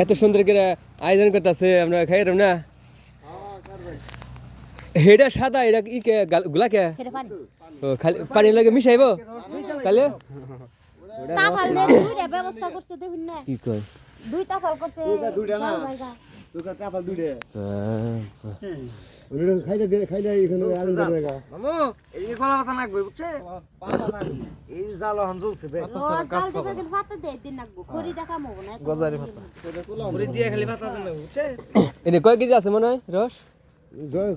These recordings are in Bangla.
এত সুন্দর করে আয়োজন করতেছে আমরা খাইলাম না এটা সাদা এটা ই কে গুলা কে ও খালি পানি লাগে মিশাইবো তাহলে ব্যবস্থা করতে দেখুন না কি কয় দুইটা ফল করতে দুইটা না তোকে চাপা দুইটা ওরে খাইলে এখানে আগুন ধরে লাগা মামু এই গলা কথা নাকবে বুঝছে এই জাল হন জ্বলছে বে কাল থেকে দিন ভাত দে দিন নাকবো খড়ি দেখামো না গজারি পাতা পুরি দিয়ে খালি ভাত দেন বুঝছে এনে কয় কেজি আছে মনে হয় রস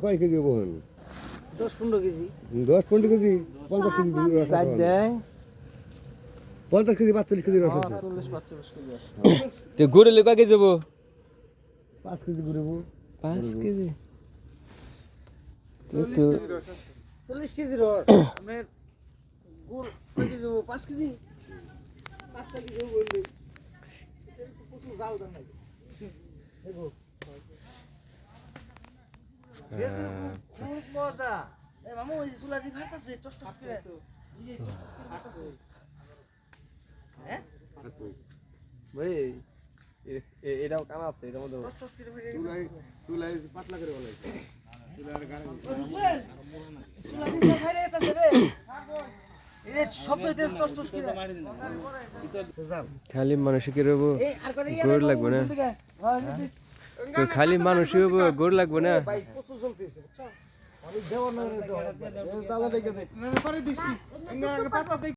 কয় কেজি বহন 10-15 কেজি 10-15 কেজি 50 কেজি রস আছে 50 কেজি 45 কেজি রস আছে 40-45 কেজি তো গুড় লে কয় কেজি যাবো 5 কেজি ঘুরবো 5 কেজি তো 40 কেজি রস আমরা গুড় কয় কেজি 5 কেজি 5 কেজি বললি প্রচুর জাল দেন নাকি দেখো খুব মজা এ মামু এই চুলা দি খাইতাছে টস টস করে হ্যাঁ ভাই এটাও কানা আছে এটার মধ্যে টস টস করে চুলাই পাতলা করে বানাইছে চুলার গানে চুলা দি খাই রেতাছে রে এই শব্দ হইতে টস টস করে খালি মানুষ কি রবো এই আর করে গুড় লাগবে না তো খালি মানুষ হবো গুড় লাগবে না ভাই প্রচুর জ্বলতেছে বুঝছো আমি দেওয়ার না তালা দেখে দে পরে দিছি পাতা